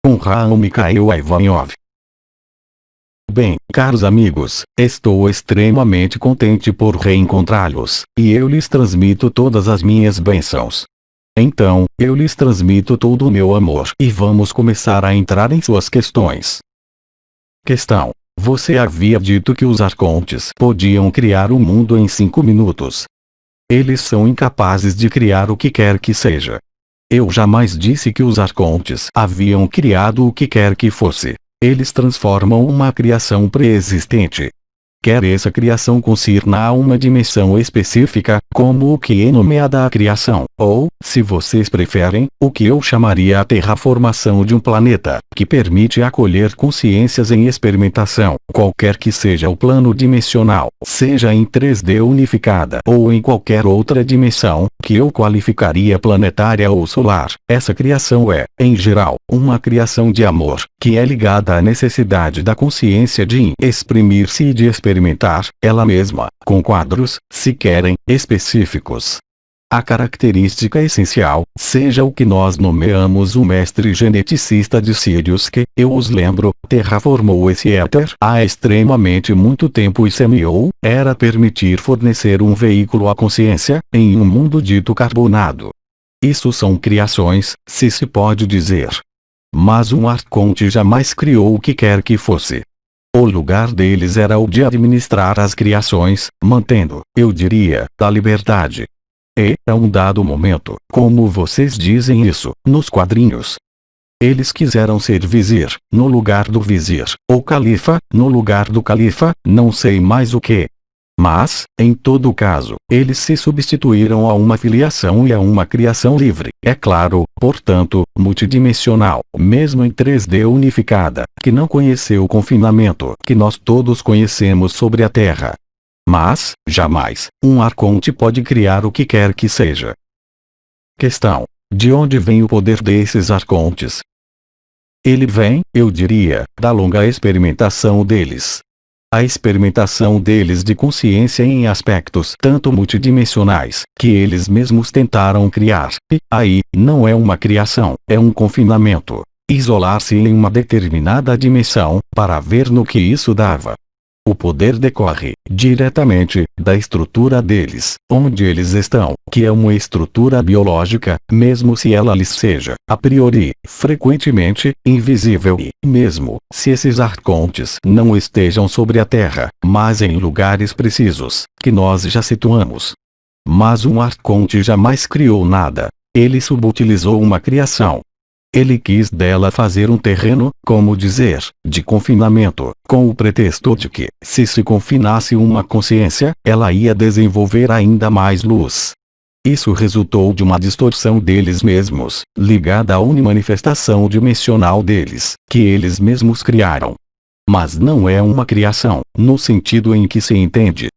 com Raul Mikhail Ivanov. Bem, caros amigos, estou extremamente contente por reencontrá-los, e eu lhes transmito todas as minhas bênçãos. Então, eu lhes transmito todo o meu amor e vamos começar a entrar em suas questões. Questão: você havia dito que os arcontes podiam criar o mundo em 5 minutos. Eles são incapazes de criar o que quer que seja. Eu jamais disse que os arcontes haviam criado o que quer que fosse. Eles transformam uma criação pré-existente. Quer essa criação concirna a uma dimensão específica, como o que é nomeada a criação, ou, se vocês preferem, o que eu chamaria a terraformação de um planeta, que permite acolher consciências em experimentação, qualquer que seja o plano dimensional, seja em 3D unificada ou em qualquer outra dimensão, que eu qualificaria planetária ou solar. Essa criação é, em geral, uma criação de amor, que é ligada à necessidade da consciência de exprimir-se e de experimentar, ela mesma, com quadros, se querem, específicos. A característica essencial, seja o que nós nomeamos o mestre geneticista de Sirius que, eu os lembro, terraformou esse éter há extremamente muito tempo e semeou, era permitir fornecer um veículo à consciência, em um mundo dito carbonado. Isso são criações, se pode dizer. Mas um arconte jamais criou o que quer que fosse. O lugar deles era o de administrar as criações, mantendo, eu diria, a liberdade. E, a um dado momento, como vocês dizem isso, nos quadrinhos, eles quiseram ser vizir, no lugar do vizir, ou califa, no lugar do califa, não sei mais o que. Mas, em todo caso, eles se substituíram a uma filiação e a uma criação livre, é claro, portanto, multidimensional, mesmo em 3D unificada, que não conheceu o confinamento que nós todos conhecemos sobre a Terra. Mas, jamais, um arconte pode criar o que quer que seja. Questão: de onde vem o poder desses arcontes? Ele vem, eu diria, da longa experimentação deles. A experimentação deles de consciência em aspectos tanto multidimensionais, que eles mesmos tentaram criar, e, aí, não é uma criação, é um confinamento. Isolar-se em uma determinada dimensão, para ver no que isso dava. O poder decorre, diretamente, da estrutura deles, onde eles estão, que é uma estrutura biológica, mesmo se ela lhes seja, a priori, frequentemente, invisível e, mesmo, se esses arcontes não estejam sobre a Terra, mas em lugares precisos, que nós já situamos. Mas um arconte jamais criou nada. Ele subutilizou uma criação. Ele quis dela fazer um terreno, como dizer, de confinamento, com o pretexto de que, se confinasse uma consciência, ela ia desenvolver ainda mais luz. Isso resultou de uma distorção deles mesmos, ligada à unimanifestação dimensional deles, que eles mesmos criaram. Mas não é uma criação, no sentido em que se entende.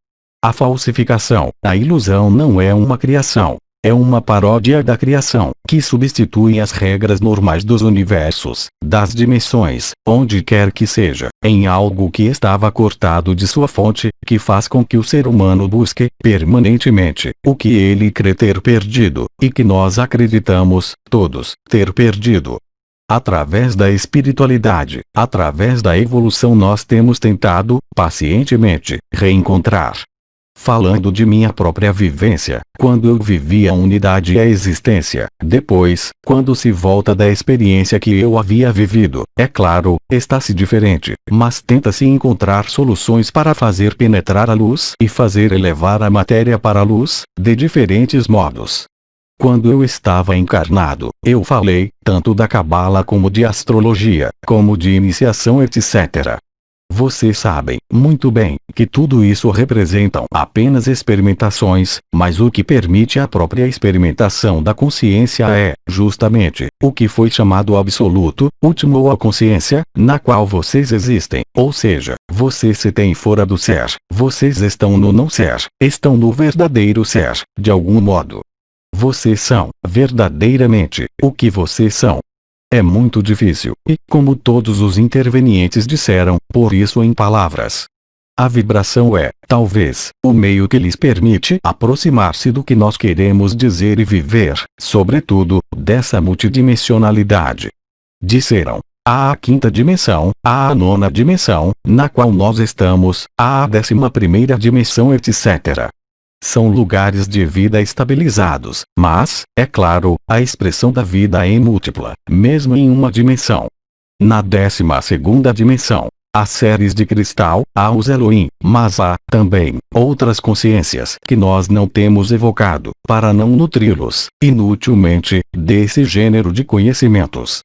A falsificação, a ilusão não é uma criação. É uma paródia da criação, que substitui as regras normais dos universos, das dimensões, onde quer que seja, em algo que estava cortado de sua fonte, que faz com que o ser humano busque, permanentemente, o que ele crê ter perdido, e que nós acreditamos, todos, ter perdido. Através da espiritualidade, através da evolução nós temos tentado, pacientemente, reencontrar. Falando de minha própria vivência, quando eu vivi a unidade e a existência, depois, quando se volta da experiência que eu havia vivido, é claro, está-se diferente, mas tenta-se encontrar soluções para fazer penetrar a luz e fazer elevar a matéria para a luz, de diferentes modos. Quando eu estava encarnado, eu falei, tanto da cabala como de astrologia, como de iniciação etc. Vocês sabem, muito bem, que tudo isso representam apenas experimentações, mas o que permite a própria experimentação da consciência é, justamente, o que foi chamado absoluto, último ou a consciência, na qual vocês existem, ou seja, vocês se têm fora do ser, vocês estão no não ser, estão no verdadeiro ser, de algum modo. Vocês são, verdadeiramente, o que vocês são. É muito difícil, e, como todos os intervenientes disseram, por isso em palavras. A vibração é, talvez, o meio que lhes permite aproximar-se do que nós queremos dizer e viver, sobretudo, dessa multidimensionalidade. Disseram. há a quinta dimensão, há a nona dimensão, na qual nós estamos, há a 11ª dimensão, etc. São lugares de vida estabilizados, mas, é claro, a expressão da vida é múltipla, mesmo em uma dimensão. Na 12ª dimensão, há seres de cristal, há os Elohim, mas há, também, outras consciências que nós não temos evocado, para não nutri-los, inutilmente, desse gênero de conhecimentos.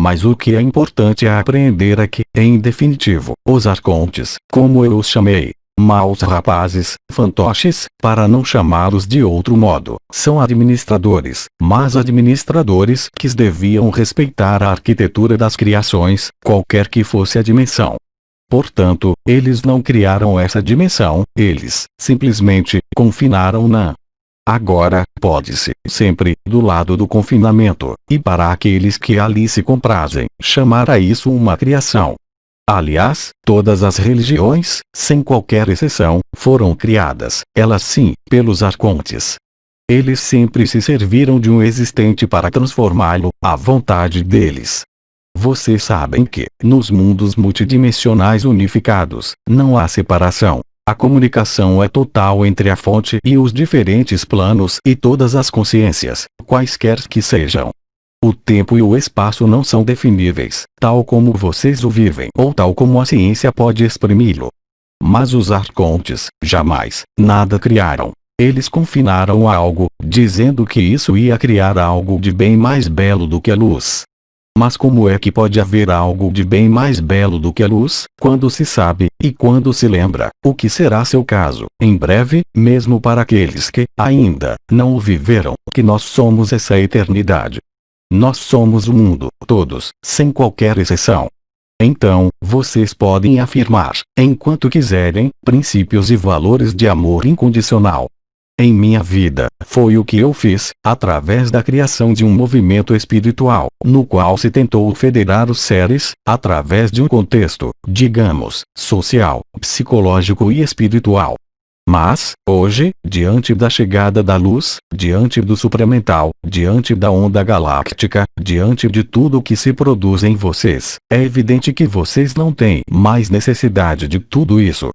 Mas o que é importante é apreender é que, em definitivo, os arcontes, como eu os chamei, maus rapazes, fantoches, para não chamá-los de outro modo, são administradores, mas administradores que deviam respeitar a arquitetura das criações, qualquer que fosse a dimensão. Portanto, eles não criaram essa dimensão, eles, simplesmente, confinaram-na. Agora, pode-se, sempre, do lado do confinamento, e para aqueles que ali se comprazem, chamar a isso uma criação. Aliás, todas as religiões, sem qualquer exceção, foram criadas, elas sim, pelos arcontes. Eles sempre se serviram de um existente para transformá-lo, à vontade deles. Vocês sabem que, nos mundos multidimensionais unificados, não há separação. A comunicação é total entre a fonte e os diferentes planos e todas as consciências, quaisquer que sejam. O tempo e o espaço não são definíveis, tal como vocês o vivem ou tal como a ciência pode exprimi-lo. Mas os arcontes, jamais, nada criaram. Eles confinaram a algo, dizendo que isso ia criar algo de bem mais belo do que a luz. Mas como é que pode haver algo de bem mais belo do que a luz, quando se sabe, e quando se lembra, o que será seu caso, em breve, mesmo para aqueles que, ainda, não o viveram, que nós somos essa eternidade. Nós somos o mundo, todos, sem qualquer exceção. Então, vocês podem afirmar, enquanto quiserem, princípios e valores de amor incondicional. Em minha vida, foi o que eu fiz, através da criação de um movimento espiritual, no qual se tentou federar os seres, através de um contexto, digamos, social, psicológico e espiritual. Mas, hoje, diante da chegada da luz, diante do supramental, diante da onda galáctica, diante de tudo o que se produz em vocês, é evidente que vocês não têm mais necessidade de tudo isso.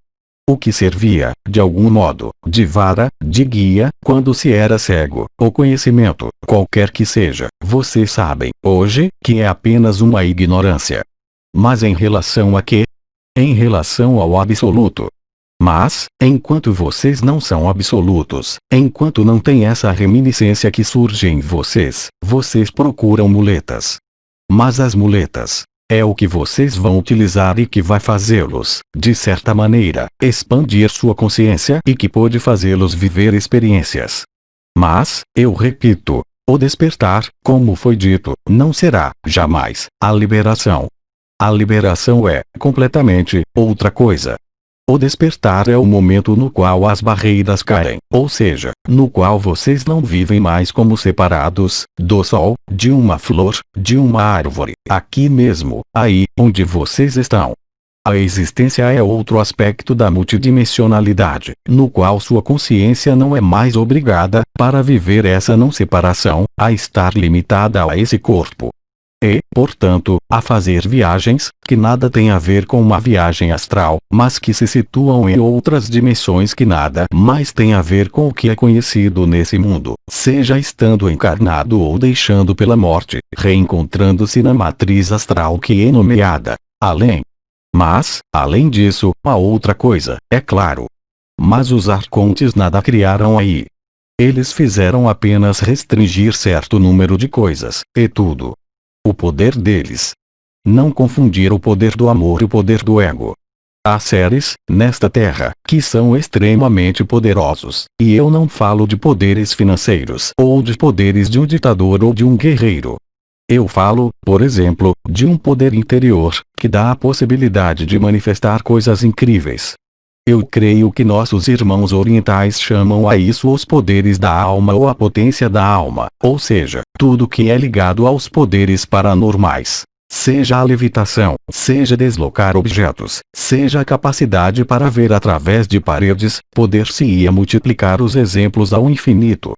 O que servia, de algum modo, de vara, de guia, quando se era cego, ou conhecimento, qualquer que seja, vocês sabem, hoje, que é apenas uma ignorância. Mas em relação a quê? Em relação ao absoluto. Mas, enquanto vocês não são absolutos, enquanto não tem essa reminiscência que surge em vocês, vocês procuram muletas. Mas as muletas, é o que vocês vão utilizar e que vai fazê-los, de certa maneira, expandir sua consciência e que pode fazê-los viver experiências. Mas, eu repito, o despertar, como foi dito, não será, jamais, a liberação. A liberação é, completamente, outra coisa. O despertar é o momento no qual as barreiras caem, ou seja, no qual vocês não vivem mais como separados, do sol, de uma flor, de uma árvore, aqui mesmo, aí, onde vocês estão. A existência é outro aspecto da multidimensionalidade, no qual sua consciência não é mais obrigada, para viver essa não separação, a estar limitada a esse corpo. E, portanto, a fazer viagens, que nada têm a ver com uma viagem astral, mas que se situam em outras dimensões que nada mais têm a ver com o que é conhecido nesse mundo, seja estando encarnado ou deixando pela morte, reencontrando-se na matriz astral que é nomeada além. Mas, além disso, há outra coisa, é claro. Mas os arcontes nada criaram aí. Eles fizeram apenas restringir certo número de coisas, e tudo. O poder deles. Não confundir o poder do amor e o poder do ego. Há seres, nesta terra, que são extremamente poderosos, e eu não falo de poderes financeiros ou de poderes de um ditador ou de um guerreiro. Eu falo, por exemplo, de um poder interior, que dá a possibilidade de manifestar coisas incríveis. Eu creio que nossos irmãos orientais chamam a isso os poderes da alma ou a potência da alma, ou seja, tudo que é ligado aos poderes paranormais. Seja a levitação, seja deslocar objetos, seja a capacidade para ver através de paredes, poder-se-ia multiplicar os exemplos ao infinito.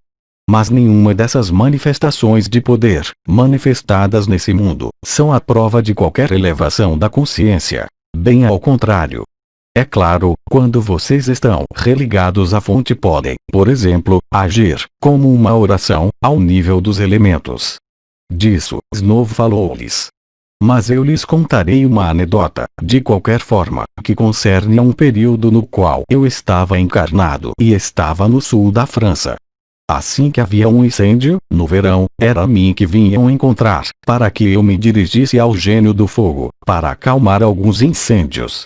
Mas nenhuma dessas manifestações de poder, manifestadas nesse mundo, são a prova de qualquer elevação da consciência. Bem ao contrário. É claro, quando vocês estão religados à fonte podem, por exemplo, agir, como uma oração, ao nível dos elementos. Disso, Snow falou-lhes. Mas eu lhes contarei uma anedota, de qualquer forma, que concerne a um período no qual eu estava encarnado e estava no sul da França. Assim que havia um incêndio, no verão, era a mim que vinham encontrar, para que eu me dirigisse ao gênio do fogo, para acalmar alguns incêndios.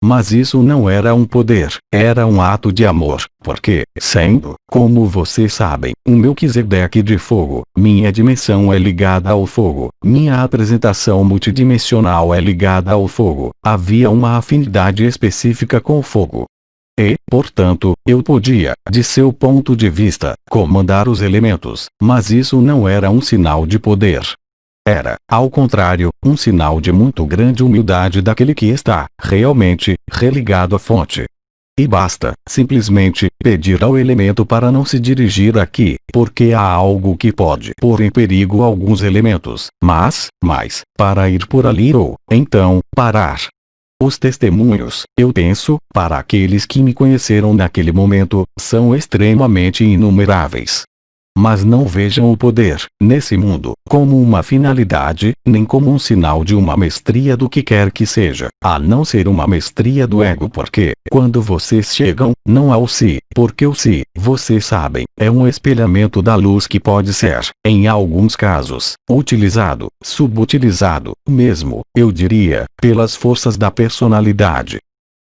Mas isso não era um poder, era um ato de amor, porque, sendo, como vocês sabem, um Melquisedeque de fogo, minha dimensão é ligada ao fogo, minha apresentação multidimensional é ligada ao fogo, havia uma afinidade específica com o fogo. E, portanto, eu podia, de seu ponto de vista, comandar os elementos, mas isso não era um sinal de poder. Era, ao contrário, um sinal de muito grande humildade daquele que está, realmente, religado à fonte. E basta, simplesmente, pedir ao elemento para não se dirigir aqui, porque há algo que pode pôr em perigo alguns elementos, mas, para ir por ali ou, então, parar. Os testemunhos, eu penso, para aqueles que me conheceram naquele momento, são extremamente inumeráveis. Mas não vejam o poder, nesse mundo, como uma finalidade, nem como um sinal de uma mestria do que quer que seja, a não ser uma mestria do ego porque, quando vocês chegam, não ao si, porque o si, vocês sabem, é um espelhamento da luz que pode ser, em alguns casos, utilizado, subutilizado, mesmo, eu diria, pelas forças da personalidade.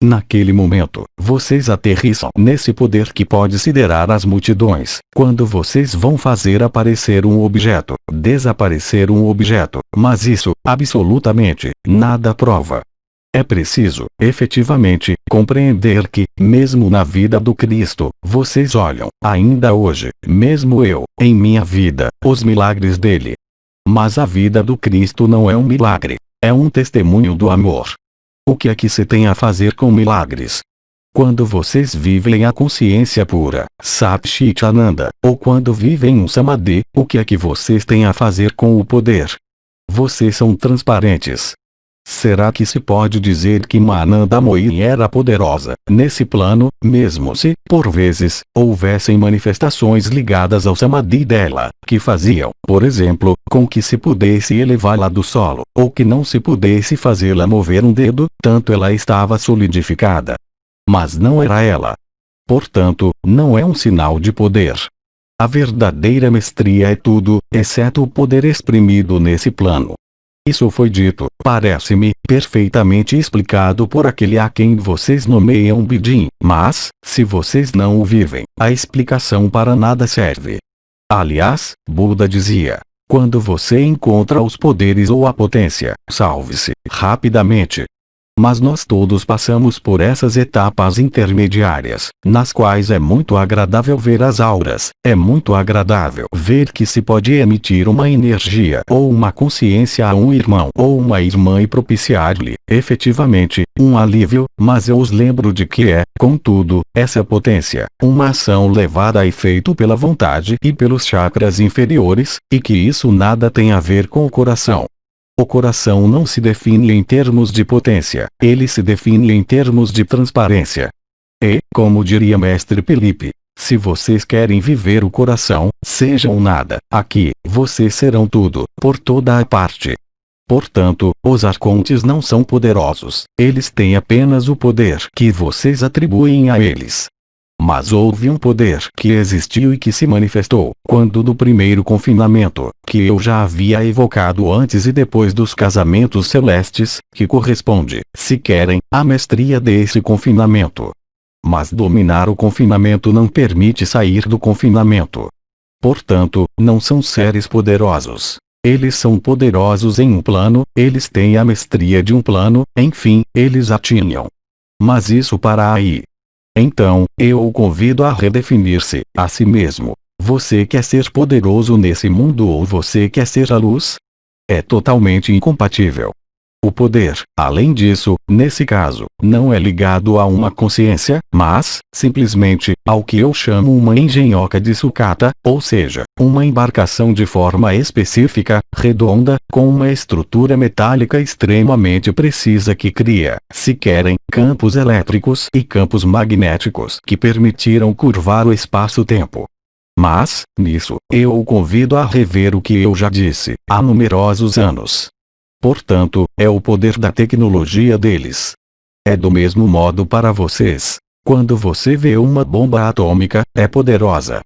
Naquele momento, vocês aterrissam nesse poder que pode siderar as multidões, quando vocês vão fazer aparecer um objeto, desaparecer um objeto, mas isso, absolutamente, nada prova. É preciso, efetivamente, compreender que, mesmo na vida do Cristo, vocês olham, ainda hoje, mesmo eu, em minha vida, os milagres dele. Mas a vida do Cristo não é um milagre, é um testemunho do amor. O que é que se tem a fazer com milagres? Quando vocês vivem a consciência pura, Sat Chit Ananda, ou quando vivem um Samadhi, o que é que vocês têm a fazer com o poder? Vocês são transparentes. Será que se pode dizer que Ananda Mohi era poderosa, nesse plano, mesmo se, por vezes, houvessem manifestações ligadas ao Samadhi dela, que faziam, por exemplo, com que se pudesse elevá-la do solo, ou que não se pudesse fazê-la mover um dedo, tanto ela estava solidificada. Mas não era ela. Portanto, não é um sinal de poder. A verdadeira mestria é tudo, exceto o poder exprimido nesse plano. Isso foi dito, parece-me, perfeitamente explicado por aquele a quem vocês nomeiam Bidin, mas, se vocês não o vivem, a explicação para nada serve. Aliás, Buda dizia, quando você encontra os poderes ou a potência, salve-se, rapidamente. Mas nós todos passamos por essas etapas intermediárias, nas quais é muito agradável ver as auras, é muito agradável ver que se pode emitir uma energia ou uma consciência a um irmão ou uma irmã e propiciar-lhe, efetivamente, um alívio, mas eu os lembro de que é, contudo, essa potência, uma ação levada a efeito pela vontade e pelos chakras inferiores, e que isso nada tem a ver com o coração. O coração não se define em termos de potência, ele se define em termos de transparência. E, como diria Mestre Felipe, se vocês querem viver o coração, sejam nada, aqui, vocês serão tudo, por toda a parte. Portanto, os arcontes não são poderosos, eles têm apenas o poder que vocês atribuem a eles. Mas houve um poder que existiu e que se manifestou, quando do primeiro confinamento, que eu já havia evocado antes e depois dos casamentos celestes, que corresponde, se querem, à mestria desse confinamento. Mas dominar o confinamento não permite sair do confinamento. Portanto, não são seres poderosos. Eles são poderosos em um plano, eles têm a mestria de um plano, enfim, eles a tinham. Mas isso para aí. Então, eu o convido a redefinir-se, a si mesmo. Você quer ser poderoso nesse mundo ou você quer ser a luz? É totalmente incompatível. O poder, além disso, nesse caso, não é ligado a uma consciência, mas, simplesmente, ao que eu chamo uma engenhoca de sucata, ou seja, uma embarcação de forma específica, redonda, com uma estrutura metálica extremamente precisa que cria, se querem, campos elétricos e campos magnéticos que permitiram curvar o espaço-tempo. Mas, nisso, eu o convido a rever o que eu já disse há numerosos anos. Portanto, é o poder da tecnologia deles. É do mesmo modo para vocês. Quando você vê uma bomba atômica, é poderosa.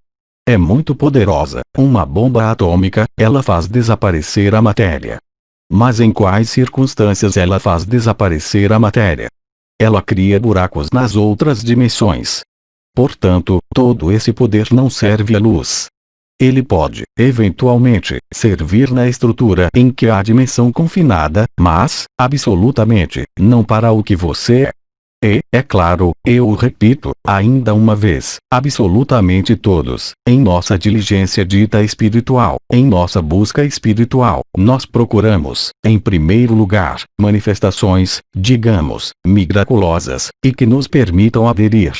É muito poderosa. Uma bomba atômica, ela faz desaparecer a matéria. Mas em quais circunstâncias ela faz desaparecer a matéria? Ela cria buracos nas outras dimensões. Portanto, todo esse poder não serve à luz. Ele pode, eventualmente, servir na estrutura em que há dimensão confinada, mas, absolutamente, não para o que você é. E, é claro, eu o repito, ainda uma vez, absolutamente todos, em nossa diligência dita espiritual, em nossa busca espiritual, nós procuramos, em primeiro lugar, manifestações, digamos, miraculosas, e que nos permitam aderir.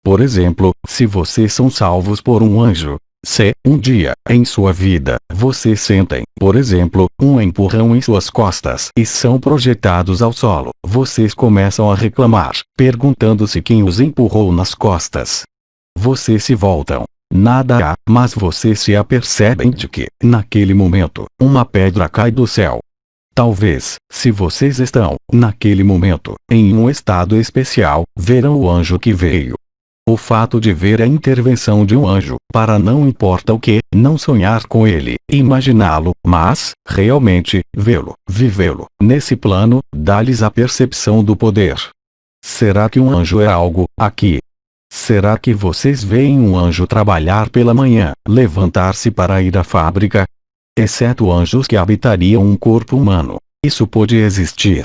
Por exemplo, se vocês são salvos por um anjo, se, um dia, em sua vida, vocês sentem, por exemplo, um empurrão em suas costas e são projetados ao solo, vocês começam a reclamar, perguntando-se quem os empurrou nas costas. Vocês se voltam. Nada há, mas vocês se apercebem de que, naquele momento, uma pedra cai do céu. Talvez, se vocês estão, naquele momento, em um estado especial, verão o anjo que veio. O fato de ver a intervenção de um anjo, para não importa o que, não sonhar com ele, imaginá-lo, mas, realmente, vê-lo, vivê-lo, nesse plano, dá-lhes a percepção do poder. Será que um anjo é algo, aqui? Será que vocês veem um anjo trabalhar pela manhã, levantar-se para ir à fábrica? Exceto anjos que habitariam um corpo humano, isso pode existir.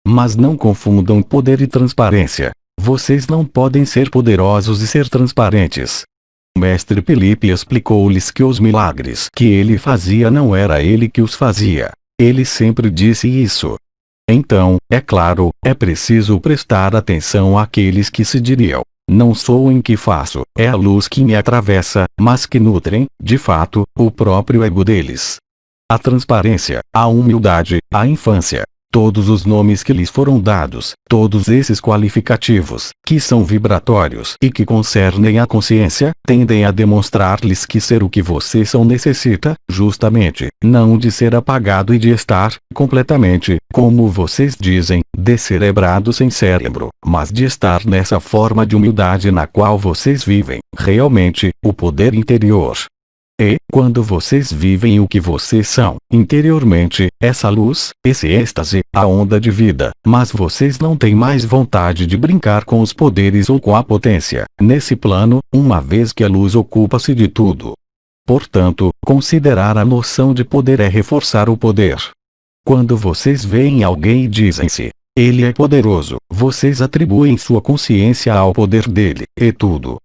Mas não confundam poder e transparência. Vocês não podem ser poderosos e ser transparentes. O mestre Felipe explicou-lhes que os milagres que ele fazia não era ele que os fazia. Ele sempre disse isso. Então, é claro, é preciso prestar atenção àqueles que se diriam: não sou em que faço, é a luz que me atravessa, mas que nutrem, de fato, o próprio ego deles. A transparência, a humildade, a infância. Todos os nomes que lhes foram dados, todos esses qualificativos, que são vibratórios e que concernem a consciência, tendem a demonstrar-lhes que ser o que vocês são necessita, justamente, não de ser apagado e de estar, completamente, como vocês dizem, descerebrado sem cérebro, mas de estar nessa forma de humildade na qual vocês vivem, realmente, o poder interior. E, quando vocês vivem o que vocês são, interiormente, essa luz, esse êxtase, a onda de vida, mas vocês não têm mais vontade de brincar com os poderes ou com a potência, nesse plano, uma vez que a luz ocupa-se de tudo. Portanto, considerar a noção de poder é reforçar o poder. Quando vocês veem alguém e dizem-se: ele é poderoso, vocês atribuem sua consciência ao poder dele, e tudo.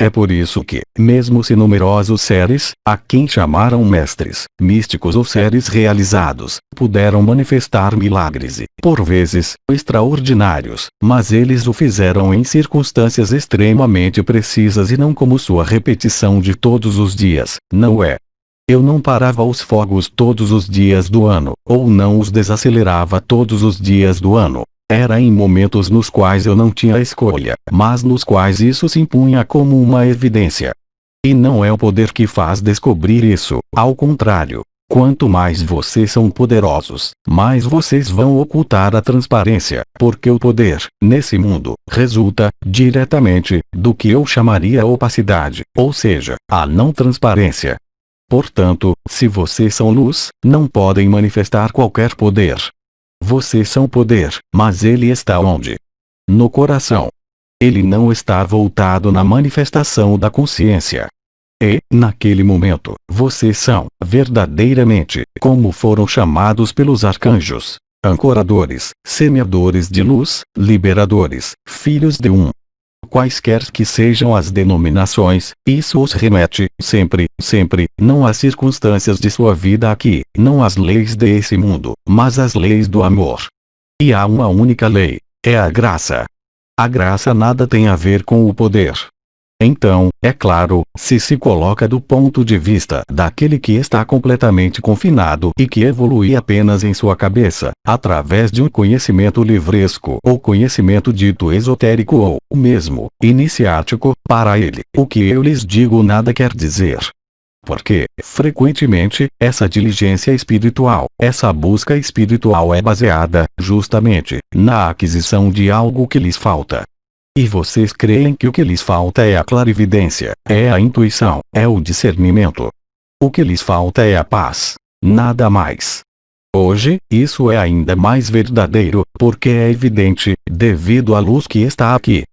É por isso que, mesmo se numerosos seres, a quem chamaram mestres, místicos ou seres realizados, puderam manifestar milagres e, por vezes, extraordinários, mas eles o fizeram em circunstâncias extremamente precisas e não como sua repetição de todos os dias, não é? Eu não parava os fogos todos os dias do ano, ou não os desacelerava todos os dias do ano. Era em momentos nos quais eu não tinha escolha, mas nos quais isso se impunha como uma evidência. E não é o poder que faz descobrir isso, ao contrário. Quanto mais vocês são poderosos, mais vocês vão ocultar a transparência, porque o poder, nesse mundo, resulta, diretamente, do que eu chamaria opacidade, ou seja, a não transparência. Portanto, se vocês são luz, não podem manifestar qualquer poder. Vocês são poder, mas ele está onde? No coração. Ele não está voltado na manifestação da consciência. E, naquele momento, vocês são, verdadeiramente, como foram chamados pelos arcanjos, ancoradores, semeadores de luz, liberadores, filhos de um. Quaisquer que sejam as denominações, isso os remete, sempre, não às circunstâncias de sua vida aqui, não às leis desse mundo, mas às leis do amor. E há uma única lei: é a graça. A graça nada tem a ver com o poder. Então, é claro, se coloca do ponto de vista daquele que está completamente confinado e que evolui apenas em sua cabeça, através de um conhecimento livresco ou conhecimento dito esotérico ou, mesmo, iniciático, para ele, o que eu lhes digo nada quer dizer. Porque, frequentemente, essa diligência espiritual, essa busca espiritual é baseada, justamente, na aquisição de algo que lhes falta. E vocês creem que o que lhes falta é a clarividência, é a intuição, é o discernimento. O que lhes falta é a paz. Nada mais. Hoje, isso é ainda mais verdadeiro, porque é evidente, devido à luz que está aqui.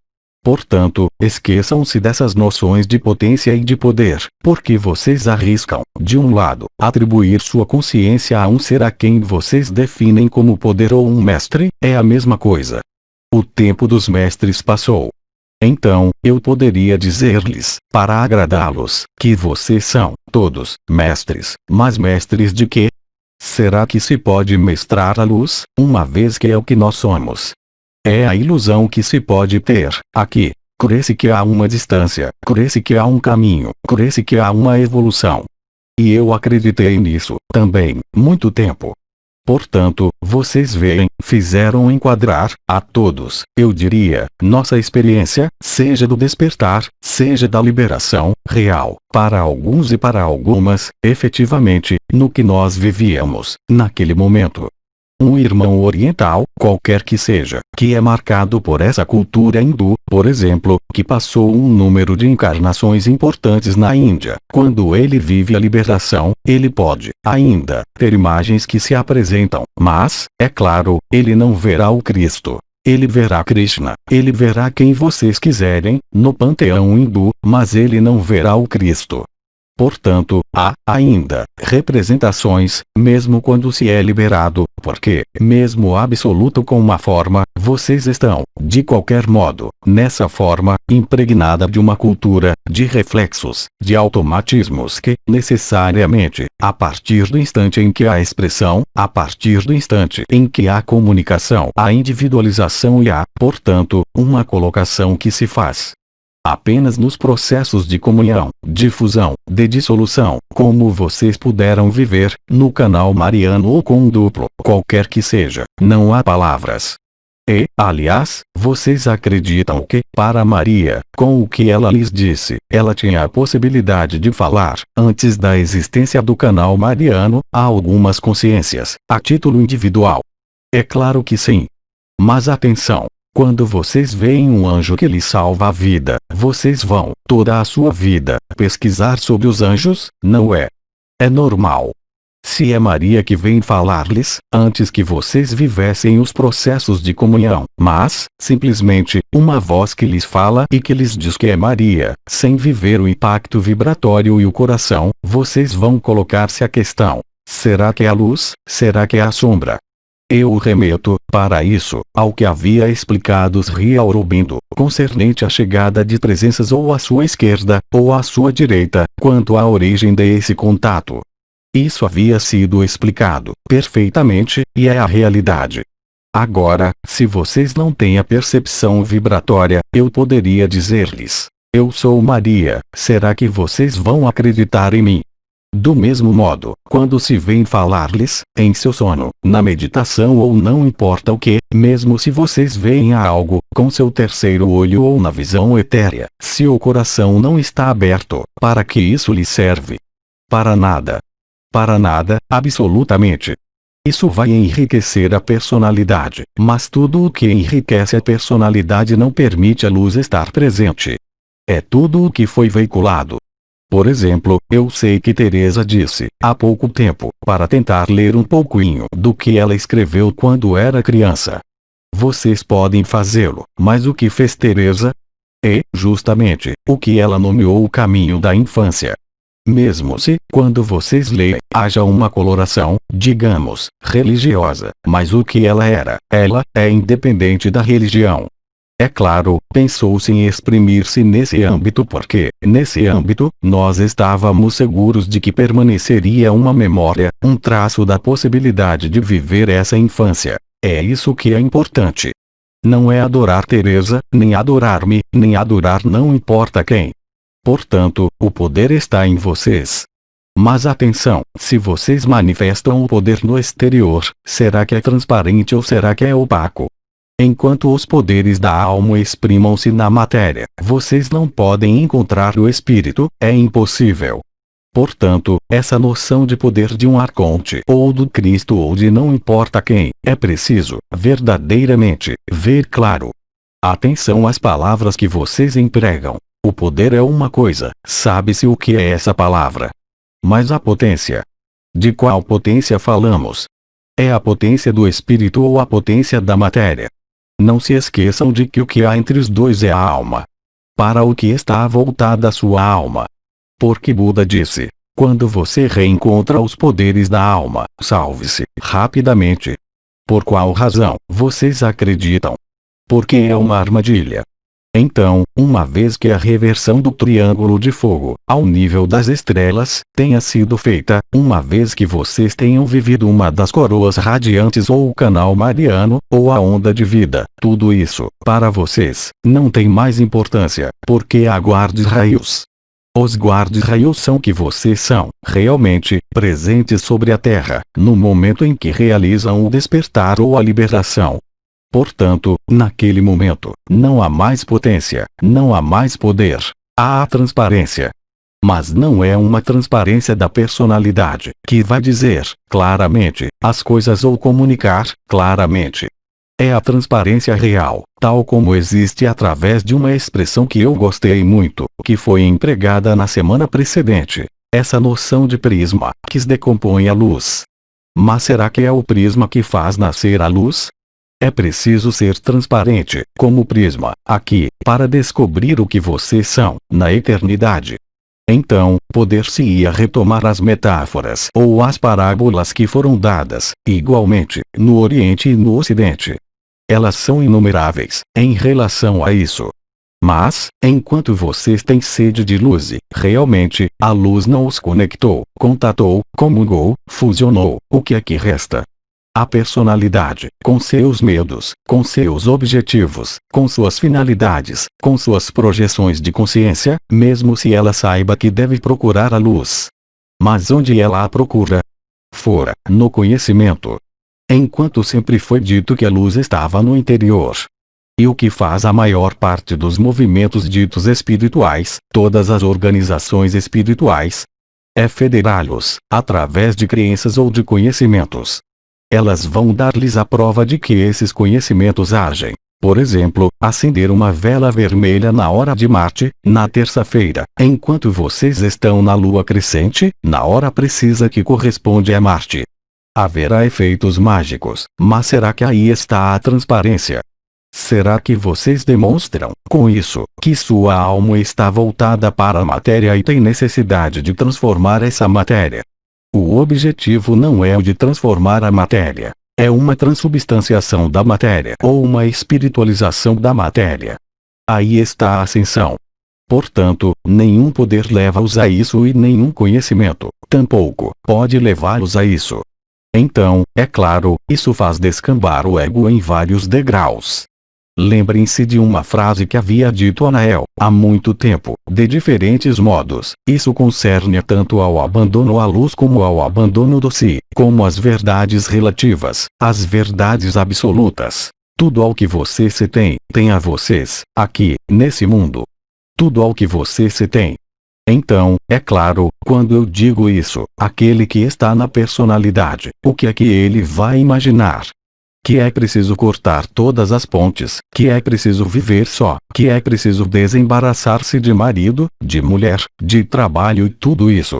Portanto, esqueçam-se dessas noções de potência e de poder, porque vocês arriscam, de um lado, atribuir sua consciência a um ser a quem vocês definem como poder ou um mestre, é a mesma coisa. O tempo dos mestres passou. Então, eu poderia dizer-lhes, para agradá-los, que vocês são, todos, mestres, mas mestres de quê? Será que se pode mestrar a luz, uma vez que é o que nós somos? É a ilusão que se pode ter, aqui. Crê-se que há uma distância, crê-se que há um caminho, crê-se que há uma evolução. E eu acreditei nisso, também, muito tempo. Portanto, vocês veem, fizeram enquadrar, a todos, eu diria, nossa experiência, seja do despertar, seja da liberação, real, para alguns e para algumas, efetivamente, no que nós vivíamos, naquele momento. Um irmão oriental, qualquer que seja, que é marcado por essa cultura hindu, por exemplo, que passou um número de encarnações importantes na Índia, quando ele vive a liberação, ele pode, ainda, ter imagens que se apresentam, mas, é claro, ele não verá o Cristo. Ele verá Krishna, ele verá quem vocês quiserem, no panteão hindu, mas ele não verá o Cristo. Portanto, há, ainda, representações, mesmo quando se é liberado, porque, mesmo absoluto com uma forma, vocês estão, de qualquer modo, nessa forma, impregnada de uma cultura, de reflexos, de automatismos que, necessariamente, a partir do instante em que há expressão, a partir do instante em que há comunicação, há individualização e há, portanto, uma colocação que se faz. Apenas nos processos de comunhão, de fusão, de dissolução, como vocês puderam viver, no canal mariano ou com duplo, qualquer que seja, não há palavras. E, aliás, vocês acreditam que, para Maria, com o que ela lhes disse, ela tinha a possibilidade de falar, antes da existência do canal mariano, a algumas consciências, a título individual? É claro que sim. Mas atenção! Quando vocês veem um anjo que lhes salva a vida, vocês vão, toda a sua vida, pesquisar sobre os anjos, não é? É normal. Se é Maria que vem falar-lhes, antes que vocês vivessem os processos de comunhão, mas, simplesmente, uma voz que lhes fala e que lhes diz que é Maria, sem viver o impacto vibratório e o coração, vocês vão colocar-se a questão: será que é a luz? Será que é a sombra? Eu o remeto, para isso, ao que havia explicado Sri Aurobindo, concernente à chegada de presenças ou à sua esquerda, ou à sua direita, quanto à origem desse contato. Isso havia sido explicado, perfeitamente, e é a realidade. Agora, se vocês não têm a percepção vibratória, eu poderia dizer-lhes: eu sou Maria, será que vocês vão acreditar em mim? Do mesmo modo, quando se vem falar-lhes, em seu sono, na meditação ou não importa o que, mesmo se vocês veem algo, com seu terceiro olho ou na visão etérea, se o coração não está aberto, para que isso lhe serve? Para nada. Para nada, absolutamente. Isso vai enriquecer a personalidade, mas tudo o que enriquece a personalidade não permite a luz estar presente. É tudo o que foi veiculado. Por exemplo, eu sei que Teresa disse, há pouco tempo, para tentar ler um pouquinho do que ela escreveu quando era criança. Vocês podem fazê-lo, mas o que fez Teresa? É, justamente, o que ela nomeou o caminho da infância. Mesmo se, quando vocês leem, haja uma coloração, digamos, religiosa, mas o que ela é independente da religião. É claro, pensou-se em exprimir-se nesse âmbito porque, nesse âmbito, nós estávamos seguros de que permaneceria uma memória, um traço da possibilidade de viver essa infância. É isso que é importante. Não é adorar Teresa, nem adorar-me, nem adorar não importa quem. Portanto, o poder está em vocês. Mas atenção, se vocês manifestam o poder no exterior, será que é transparente ou será que é opaco? Enquanto os poderes da alma exprimam-se na matéria, vocês não podem encontrar o espírito, é impossível. Portanto, essa noção de poder de um arconte ou do Cristo ou de não importa quem, é preciso, verdadeiramente, ver claro. Atenção às palavras que vocês empregam. O poder é uma coisa, sabe-se o que é essa palavra. Mas a potência. De qual potência falamos? É a potência do espírito ou a potência da matéria? Não se esqueçam de que o que há entre os dois é a alma. Para o que está voltada a sua alma? Porque Buda disse: quando você reencontra os poderes da alma, salve-se rapidamente. Por qual razão vocês acreditam? Porque é uma armadilha. Então, uma vez que a reversão do triângulo de fogo, ao nível das estrelas, tenha sido feita, uma vez que vocês tenham vivido uma das coroas radiantes ou o canal mariano, ou a onda de vida, tudo isso, para vocês, não tem mais importância, porque há guarda-raios. Os guarda-raios são que vocês são, realmente, presentes sobre a Terra, no momento em que realizam o despertar ou a liberação. Portanto, naquele momento, não há mais potência, não há mais poder. Há a transparência. Mas não é uma transparência da personalidade, que vai dizer, claramente, as coisas ou comunicar, claramente. É a transparência real, tal como existe através de uma expressão que eu gostei muito, que foi empregada na semana precedente. Essa noção de prisma, que se decompõe a luz. Mas será que é o prisma que faz nascer a luz? É preciso ser transparente, como o prisma, aqui, para descobrir o que vocês são, na eternidade. Então, poder-se-ia retomar as metáforas ou as parábolas que foram dadas, igualmente, no Oriente e no Ocidente. Elas são inumeráveis, em relação a isso. Mas, enquanto vocês têm sede de luz, realmente, a luz não os conectou, contatou, comungou, fusionou, o que é que resta? A personalidade, com seus medos, com seus objetivos, com suas finalidades, com suas projeções de consciência, mesmo se ela saiba que deve procurar a luz. Mas onde ela a procura? Fora, no conhecimento. Enquanto sempre foi dito que a luz estava no interior. E o que faz a maior parte dos movimentos ditos espirituais, todas as organizações espirituais? É federá-los, através de crenças ou de conhecimentos. Elas vão dar-lhes a prova de que esses conhecimentos agem. Por exemplo, acender uma vela vermelha na hora de Marte, na terça-feira, enquanto vocês estão na lua crescente, na hora precisa que corresponde a Marte. Haverá efeitos mágicos, mas será que aí está a transparência? Será que vocês demonstram, com isso, que sua alma está voltada para a matéria e tem necessidade de transformar essa matéria? O objetivo não é o de transformar a matéria. É uma transubstanciação da matéria ou uma espiritualização da matéria. Aí está a ascensão. Portanto, nenhum poder leva-os a isso e nenhum conhecimento, tampouco, pode levá-los a isso. Então, é claro, isso faz descambar o ego em vários degraus. Lembrem-se de uma frase que havia dito Anael, há muito tempo, de diferentes modos. Isso concerne tanto ao abandono à luz como ao abandono do si, como às verdades relativas, às verdades absolutas. Tudo ao que você se tem, tem a vocês, aqui, nesse mundo. Tudo ao que você se tem. Então, é claro, quando eu digo isso, aquele que está na personalidade, o que é que ele vai imaginar? Que é preciso cortar todas as pontes, que é preciso viver só, que é preciso desembaraçar-se de marido, de mulher, de trabalho e tudo isso.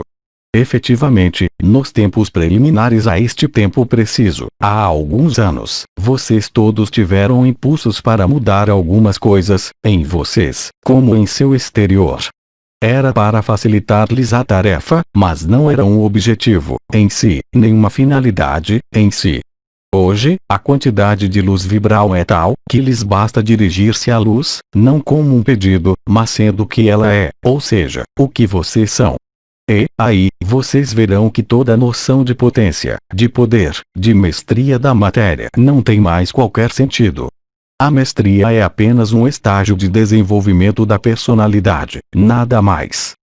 Efetivamente, nos tempos preliminares a este tempo preciso, há alguns anos, vocês todos tiveram impulsos para mudar algumas coisas, em vocês, como em seu exterior. Era para facilitar-lhes a tarefa, mas não era um objetivo, em si, nenhuma finalidade, em si. Hoje, a quantidade de luz vibral é tal, que lhes basta dirigir-se à luz, não como um pedido, mas sendo o que ela é, ou seja, o que vocês são. E, aí, vocês verão que toda noção de potência, de poder, de mestria da matéria não tem mais qualquer sentido. A mestria é apenas um estágio de desenvolvimento da personalidade, nada mais.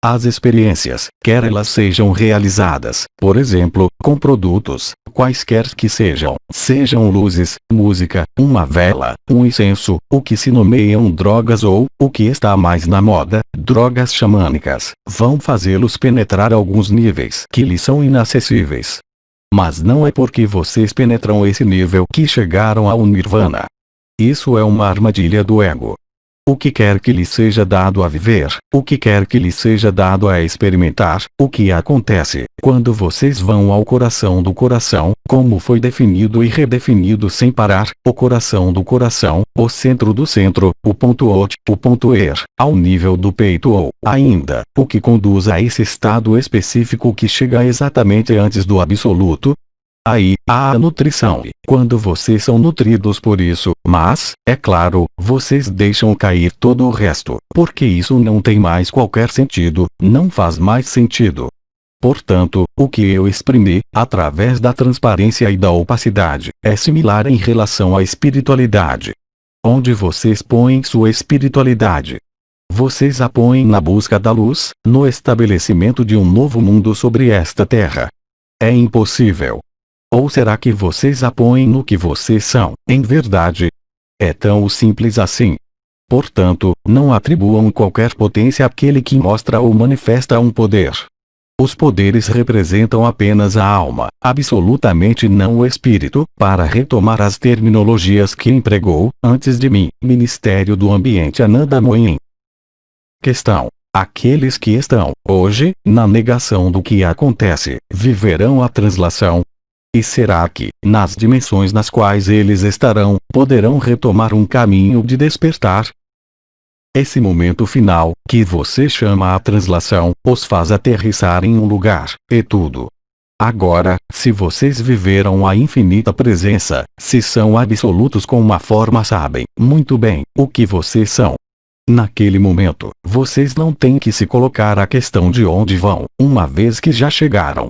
As experiências, quer elas sejam realizadas, por exemplo, com produtos, quaisquer que sejam luzes, música, uma vela, um incenso, o que se nomeiam drogas ou, o que está mais na moda, drogas xamânicas, vão fazê-los penetrar alguns níveis que lhes são inacessíveis. Mas não é porque vocês penetram esse nível que chegaram ao Nirvana. Isso é uma armadilha do ego. O que quer que lhe seja dado a viver, o que quer que lhe seja dado a experimentar, o que acontece, quando vocês vão ao coração do coração, como foi definido e redefinido sem parar, o coração do coração, o centro do centro, o ponto OT, o ponto ER, ao nível do peito ou, ainda, o que conduz a esse estado específico que chega exatamente antes do absoluto. Aí, há a nutrição, quando vocês são nutridos por isso, mas, é claro, vocês deixam cair todo o resto, porque isso não tem mais qualquer sentido, não faz mais sentido. Portanto, o que eu exprimi, através da transparência e da opacidade, é similar em relação à espiritualidade. Onde vocês põem sua espiritualidade? Vocês a põem na busca da luz, no estabelecimento de um novo mundo sobre esta terra. É impossível. Ou será que vocês a põem no que vocês são, em verdade? É tão simples assim. Portanto, não atribuam qualquer potência àquele que mostra ou manifesta um poder. Os poderes representam apenas a alma, absolutamente não o espírito, para retomar as terminologias que empregou, antes de mim, Ministério do Ambiente Ananda Mohin. Questão. Aqueles que estão, hoje, na negação do que acontece, viverão a translação? E será que, nas dimensões nas quais eles estarão, poderão retomar um caminho de despertar? Esse momento final, que você chama a translação, os faz aterrissar em um lugar, e tudo. Agora, se vocês viveram a infinita presença, se são absolutos com uma forma, sabem, muito bem, o que vocês são. Naquele momento, vocês não têm que se colocar a questão de onde vão, uma vez que já chegaram.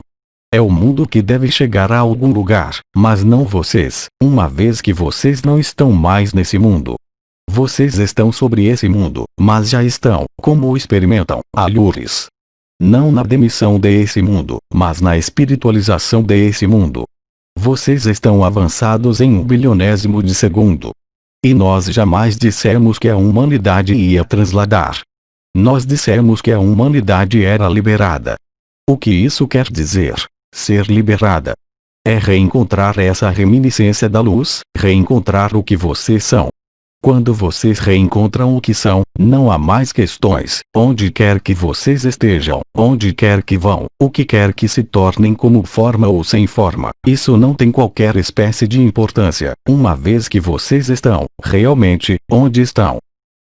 É o mundo que deve chegar a algum lugar, mas não vocês, uma vez que vocês não estão mais nesse mundo. Vocês estão sobre esse mundo, mas já estão, como o experimentam, alhures. Não na demissão desse mundo, mas na espiritualização desse mundo. Vocês estão avançados em 1/1000 de segundo. E nós jamais dissemos que a humanidade ia transladar. Nós dissemos que a humanidade era liberada. O que isso quer dizer? Ser liberada. É reencontrar essa reminiscência da luz, reencontrar o que vocês são. Quando vocês reencontram o que são, não há mais questões, onde quer que vocês estejam, onde quer que vão, o que quer que se tornem como forma ou sem forma, isso não tem qualquer espécie de importância, uma vez que vocês estão, realmente, onde estão.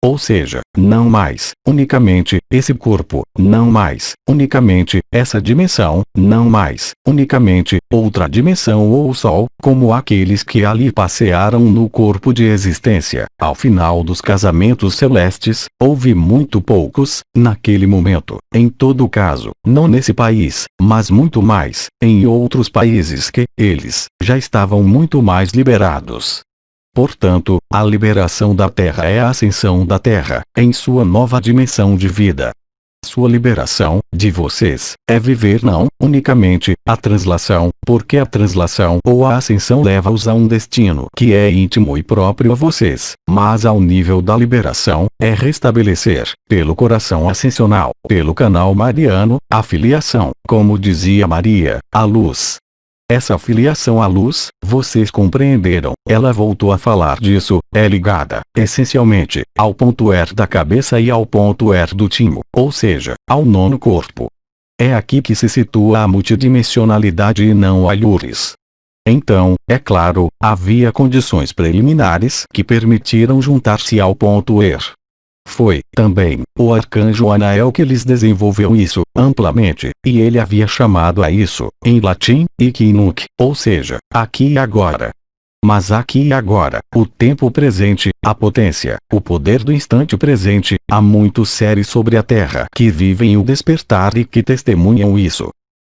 Ou seja, não mais, unicamente, esse corpo, não mais, unicamente, essa dimensão, não mais, unicamente, outra dimensão ou o sol, como aqueles que ali passearam no corpo de existência. Ao final dos casamentos celestes, houve muito poucos, naquele momento, em todo caso, não nesse país, mas muito mais, em outros países que, eles, já estavam muito mais liberados. Portanto, a liberação da Terra é a ascensão da Terra, em sua nova dimensão de vida. Sua liberação, de vocês, é viver não, unicamente, a translação, porque a translação ou a ascensão leva-os a um destino que é íntimo e próprio a vocês, mas ao nível da liberação, é restabelecer, pelo coração ascensional, pelo canal mariano, a filiação, como dizia Maria, a luz. Essa filiação à luz, vocês compreenderam, ela voltou a falar disso, é ligada, essencialmente, ao ponto ER da cabeça e ao ponto ER do timo, ou seja, ao nono corpo. É aqui que se situa a multidimensionalidade e não alhures. Então, é claro, havia condições preliminares que permitiram juntar-se ao ponto ER. Foi, também, o arcanjo Anael que lhes desenvolveu isso, amplamente, e ele havia chamado a isso, em latim, Iquinunc, ou seja, aqui e agora. Mas aqui e agora, o tempo presente, a potência, o poder do instante presente, há muitos seres sobre a Terra que vivem o despertar e que testemunham isso.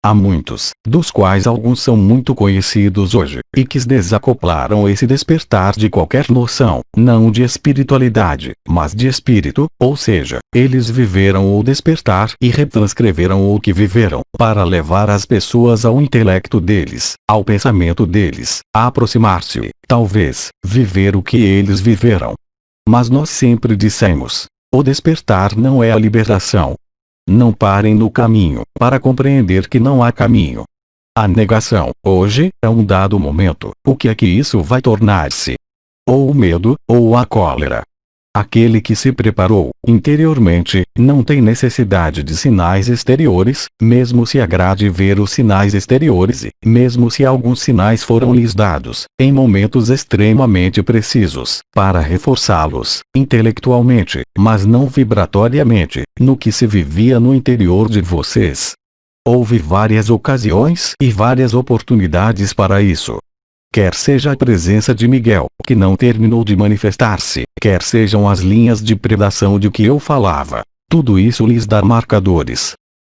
Há muitos, dos quais alguns são muito conhecidos hoje, e que desacoplaram esse despertar de qualquer noção, não de espiritualidade, mas de espírito, ou seja, eles viveram o despertar e retranscreveram o que viveram, para levar as pessoas ao intelecto deles, ao pensamento deles, a aproximar-se, talvez, viver o que eles viveram. Mas nós sempre dissemos: o despertar não é a liberação. Não parem no caminho, para compreender que não há caminho. A negação, hoje, é um dado momento. O que é que isso vai tornar-se? Ou o medo, ou a cólera. Aquele que se preparou, interiormente, não tem necessidade de sinais exteriores, mesmo se agrade ver os sinais exteriores e, mesmo se alguns sinais foram lhes dados, em momentos extremamente precisos, para reforçá-los, intelectualmente, mas não vibratoriamente, no que se vivia no interior de vocês. Houve várias ocasiões e várias oportunidades para isso. Quer seja a presença de Miguel, que não terminou de manifestar-se, quer sejam as linhas de predação de que eu falava, tudo isso lhes dá marcadores.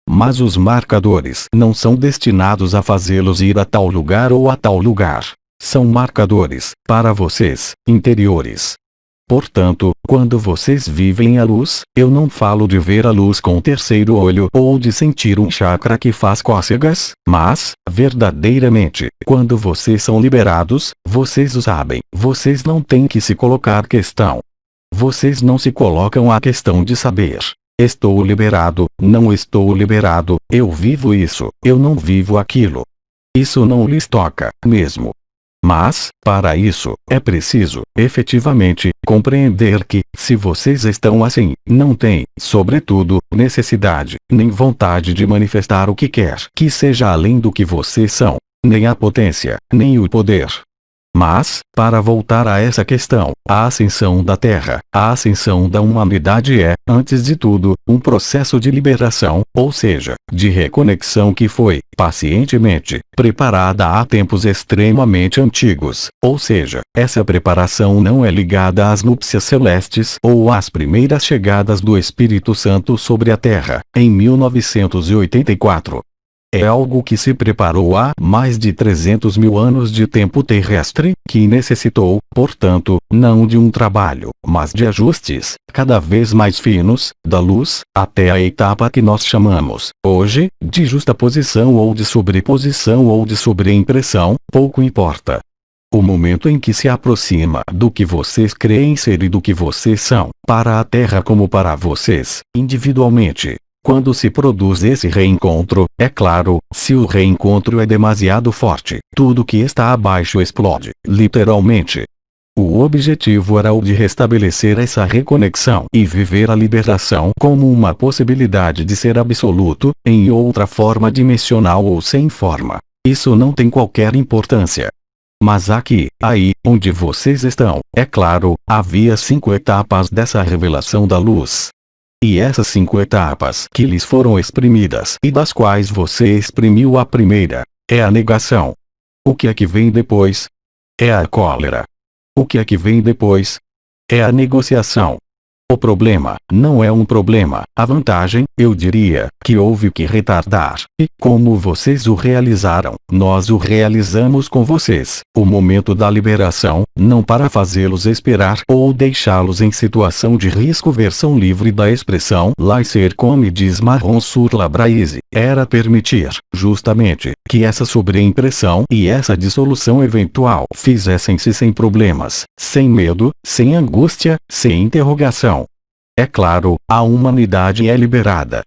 Mas os marcadores não são destinados a fazê-los ir a tal lugar ou a tal lugar. São marcadores, para vocês, interiores. Portanto, quando vocês vivem a luz, eu não falo de ver a luz com o terceiro olho ou de sentir um chakra que faz cócegas, mas, verdadeiramente, quando vocês são liberados, vocês o sabem, vocês não têm que se colocar questão. Vocês não se colocam a questão de saber: estou liberado, não estou liberado, eu vivo isso, eu não vivo aquilo. Isso não lhes toca, mesmo. Mas, para isso, é preciso, efetivamente, compreender que, se vocês estão assim, não têm, sobretudo, necessidade, nem vontade de manifestar o que quer que seja além do que vocês são, nem a potência, nem o poder. Mas, para voltar a essa questão, a ascensão da Terra, a ascensão da humanidade é, antes de tudo, um processo de liberação, ou seja, de reconexão que foi, pacientemente, preparada há tempos extremamente antigos, ou seja, essa preparação não é ligada às núpcias celestes ou às primeiras chegadas do Espírito Santo sobre a Terra, em 1984. É algo que se preparou há mais de 300 mil anos de tempo terrestre, que necessitou, portanto, não de um trabalho, mas de ajustes, cada vez mais finos, da luz, até a etapa que nós chamamos, hoje, de justaposição ou de sobreposição ou de sobreimpressão, pouco importa. O momento em que se aproxima do que vocês creem ser e do que vocês são, para a Terra como para vocês, individualmente. Quando se produz esse reencontro, é claro, se o reencontro é demasiado forte, tudo que está abaixo explode, literalmente. O objetivo era o de restabelecer essa reconexão e viver a liberação como uma possibilidade de ser absoluto, em outra forma dimensional ou sem forma. Isso não tem qualquer importância. Mas aqui, aí, onde vocês estão, é claro, havia 5 etapas dessa revelação da luz. E essas 5 etapas que lhes foram exprimidas e das quais você exprimiu a primeira, é a negação. O que é que vem depois? É a cólera. O que é que vem depois? É a negociação. O problema não é um problema. A vantagem, eu diria, que houve que retardar. E como vocês o realizaram, nós o realizamos com vocês. O momento da liberação, não para fazê-los esperar ou deixá-los em situação de risco. Versão livre da expressão laisser comme diz Marron sur la braise, era permitir, justamente, que essa sobreimpressão e essa dissolução eventual fizessem-se sem problemas, sem medo, sem angústia, sem interrogação. É claro, a humanidade é liberada.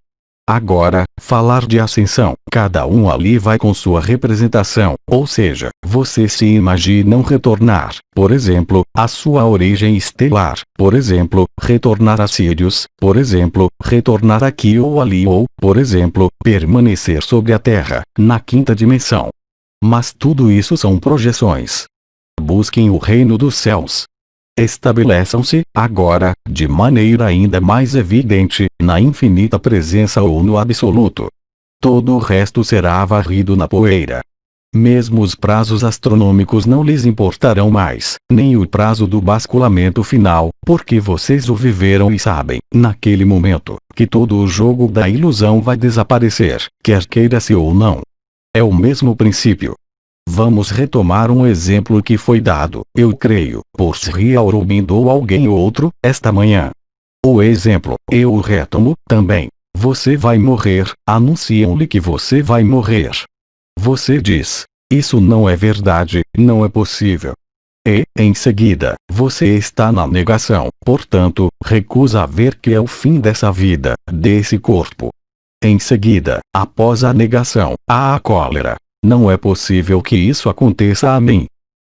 Agora, falar de ascensão, cada um ali vai com sua representação, ou seja, você se imaginam retornar, por exemplo, à sua origem estelar, por exemplo, retornar a Sirius, por exemplo, retornar aqui ou ali ou, por exemplo, permanecer sobre a Terra, na 5ª dimensão. Mas tudo isso são projeções. Busquem o reino dos céus. Estabeleçam-se, agora, de maneira ainda mais evidente, na infinita presença ou no absoluto. Todo o resto será varrido na poeira. Mesmo os prazos astronômicos não lhes importarão mais, nem o prazo do basculamento final, porque vocês o viveram e sabem, naquele momento, que todo o jogo da ilusão vai desaparecer, quer queira-se ou não. É o mesmo princípio. Vamos retomar um exemplo que foi dado, eu creio, por Sri Aurobindo ou alguém outro, esta manhã. O exemplo, eu o retomo, também. Você vai morrer, anunciam-lhe que você vai morrer. Você diz, isso não é verdade, não é possível. E, em seguida, você está na negação, portanto, recusa ver que é o fim dessa vida, desse corpo. Em seguida, após a negação, há a cólera. Não é possível que isso aconteça a mim.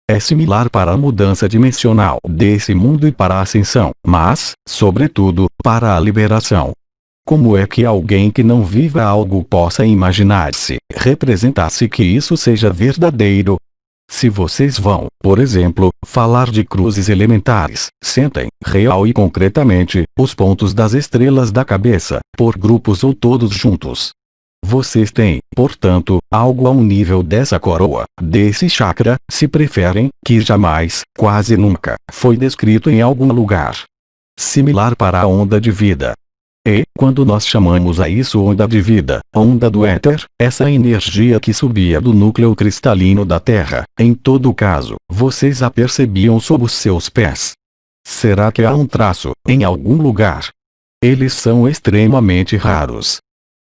É similar para a mudança dimensional desse mundo e para a ascensão, mas, sobretudo, para a liberação. Como é que alguém que não viva algo possa imaginar-se, representar-se que isso seja verdadeiro? Se vocês vão, por exemplo, falar de cruzes elementares, sentem, real e concretamente, os pontos das estrelas da cabeça, por grupos ou todos juntos. Vocês têm, portanto, algo a um nível dessa coroa, desse chakra, se preferem, que jamais, quase nunca, foi descrito em algum lugar. Similar para a onda de vida. E, quando nós chamamos a isso onda de vida, onda do éter, essa energia que subia do núcleo cristalino da Terra, em todo caso, vocês a percebiam sob os seus pés. Será que há um traço, em algum lugar? Eles são extremamente raros.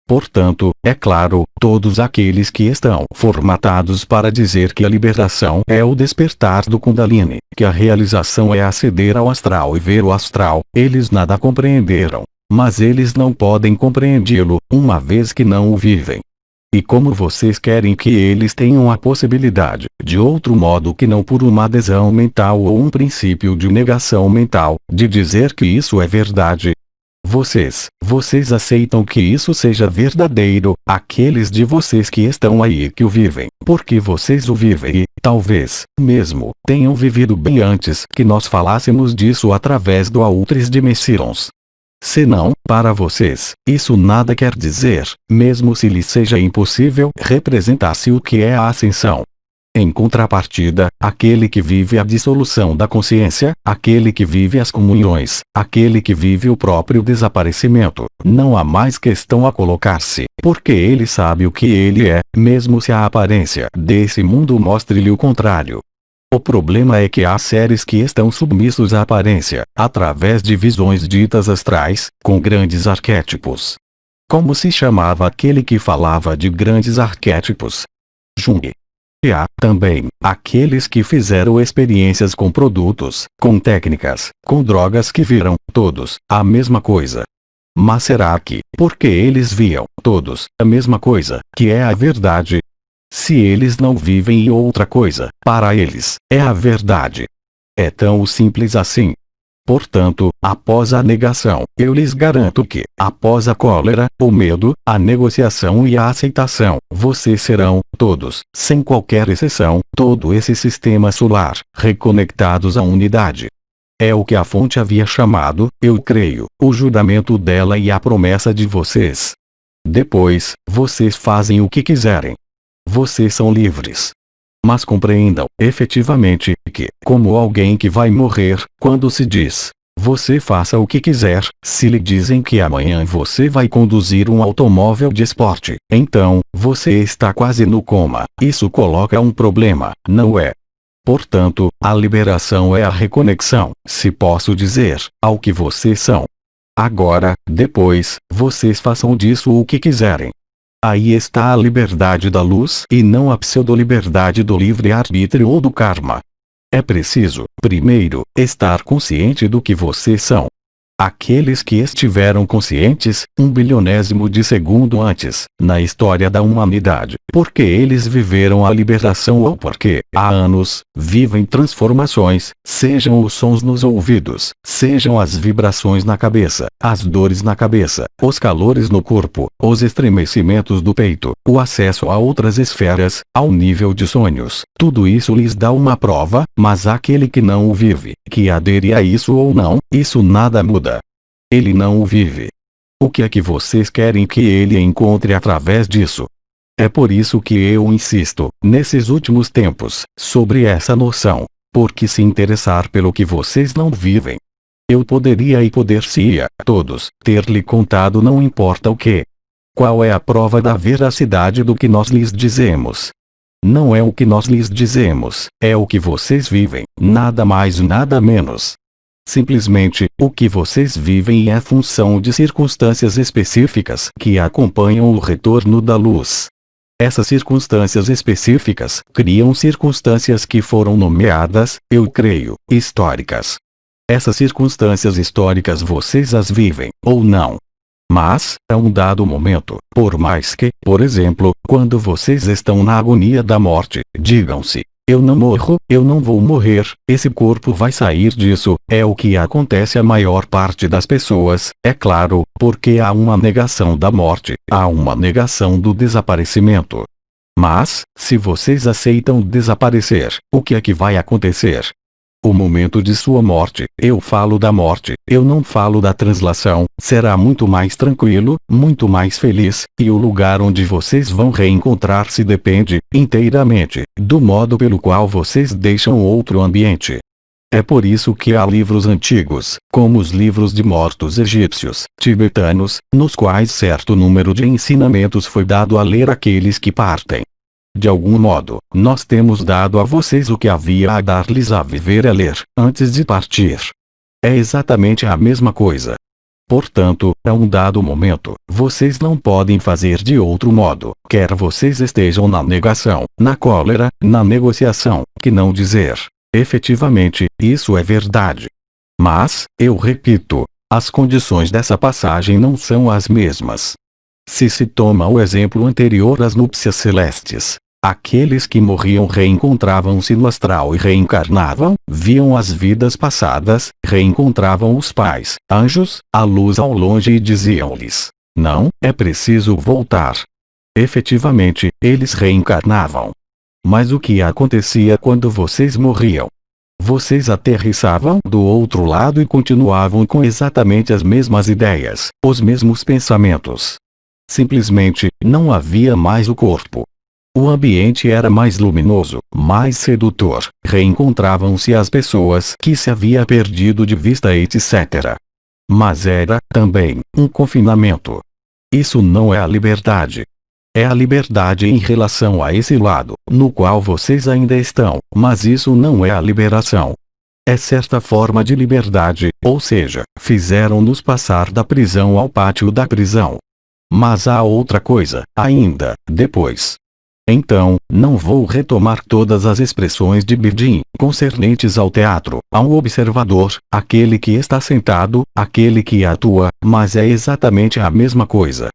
Portanto, é claro, todos aqueles que estão formatados para dizer que a liberação é o despertar do Kundalini, que a realização é aceder ao astral e ver o astral, eles nada compreenderam. Mas eles não podem compreendê-lo, uma vez que não o vivem. E como vocês querem que eles tenham a possibilidade, de outro modo que não por uma adesão mental ou um princípio de negação mental, de dizer que isso é verdade? Vocês aceitam que isso seja verdadeiro, aqueles de vocês que estão aí que o vivem, porque vocês o vivem e, talvez, mesmo, tenham vivido bem antes que nós falássemos disso através do Autris de Messirons. Se não, para vocês, isso nada quer dizer, mesmo se lhes seja impossível representar-se o que é a ascensão. Em contrapartida, aquele que vive a dissolução da consciência, aquele que vive as comunhões, aquele que vive o próprio desaparecimento, não há mais questão a colocar-se, porque ele sabe o que ele é, mesmo se a aparência desse mundo mostre-lhe o contrário. O problema é que há seres que estão submissos à aparência, através de visões ditas astrais, com grandes arquétipos. Como se chamava aquele que falava de grandes arquétipos? Jung. E há, também, aqueles que fizeram experiências com produtos, com técnicas, com drogas que viram, todos, a mesma coisa. Mas será que, porque eles viam, todos, a mesma coisa, que é a verdade? Se eles não vivem em outra coisa, para eles, é a verdade. É tão simples assim. Portanto, após a negação, eu lhes garanto que, após a cólera, o medo, a negociação e a aceitação, vocês serão, todos, sem qualquer exceção, todo esse sistema solar, reconectados à unidade. É o que a fonte havia chamado, eu creio, o juramento dela e a promessa de vocês. Depois, vocês fazem o que quiserem. Vocês são livres. Mas compreendam, efetivamente, que, como alguém que vai morrer, quando se diz, você faça o que quiser, se lhe dizem que amanhã você vai conduzir um automóvel de esporte, então, você está quase no coma, isso coloca um problema, não é? Portanto, a liberação é a reconexão, se posso dizer, ao que vocês são. Agora, depois, vocês façam disso o que quiserem. Aí está a liberdade da luz e não a pseudo-liberdade do livre-arbítrio ou do karma. É preciso, primeiro, estar consciente do que vocês são. Aqueles que estiveram conscientes, 1/1000º de segundo antes, na história da humanidade, porque eles viveram a liberação ou porque, há anos, vivem transformações, sejam os sons nos ouvidos, sejam as vibrações na cabeça, as dores na cabeça, os calores no corpo, os estremecimentos do peito, o acesso a outras esferas, ao nível de sonhos, tudo isso lhes dá uma prova, mas aquele que não o vive, que adere a isso ou não, isso nada muda. Ele não o vive. O que é que vocês querem que ele encontre através disso? É por isso que eu insisto, nesses últimos tempos, sobre essa noção. Porque se interessar pelo que vocês não vivem. Eu poderia e poder-se-ia, todos, ter-lhe contado não importa o que. Qual é a prova da veracidade do que nós lhes dizemos? Não é o que nós lhes dizemos, é o que vocês vivem, nada mais nada menos. Simplesmente, o que vocês vivem é função de circunstâncias específicas que acompanham o retorno da luz. Essas circunstâncias específicas criam circunstâncias que foram nomeadas, eu creio, históricas. Essas circunstâncias históricas vocês as vivem, ou não. Mas, a um dado momento, por mais que, por exemplo, quando vocês estão na agonia da morte, digam-se, eu não morro, eu não vou morrer, esse corpo vai sair disso, é o que acontece à maior parte das pessoas, é claro, porque há uma negação da morte, há uma negação do desaparecimento. Mas, se vocês aceitam desaparecer, o que é que vai acontecer? O momento de sua morte, eu falo da morte, eu não falo da translação, será muito mais tranquilo, muito mais feliz, e o lugar onde vocês vão reencontrar-se depende, inteiramente, do modo pelo qual vocês deixam outro ambiente. É por isso que há livros antigos, como os livros de mortos egípcios, tibetanos, nos quais certo número de ensinamentos foi dado a ler àqueles que partem. De algum modo, nós temos dado a vocês o que havia a dar-lhes a viver e a ler, antes de partir. É exatamente a mesma coisa. Portanto, a um dado momento, vocês não podem fazer de outro modo, quer vocês estejam na negação, na cólera, na negociação, que não dizer, efetivamente, isso é verdade. Mas, eu repito, as condições dessa passagem não são as mesmas. Se toma o exemplo anterior às núpcias celestes, aqueles que morriam reencontravam-se no astral e reencarnavam, viam as vidas passadas, reencontravam os pais, anjos, a luz ao longe e diziam-lhes: não, é preciso voltar. Efetivamente, eles reencarnavam. Mas o que acontecia quando vocês morriam? Vocês aterrissavam do outro lado e continuavam com exatamente as mesmas ideias, os mesmos pensamentos. Simplesmente, não havia mais o corpo. O ambiente era mais luminoso, mais sedutor, reencontravam-se as pessoas que se havia perdido de vista etc. Mas era, também, um confinamento. Isso não é a liberdade. É a liberdade em relação a esse lado, no qual vocês ainda estão, mas isso não é a liberação. É certa forma de liberdade, ou seja, fizeram-nos passar da prisão ao pátio da prisão. Mas há outra coisa, ainda, depois. Então, não vou retomar todas as expressões de Bidin, concernentes ao teatro, ao observador, aquele que está sentado, aquele que atua, mas é exatamente a mesma coisa.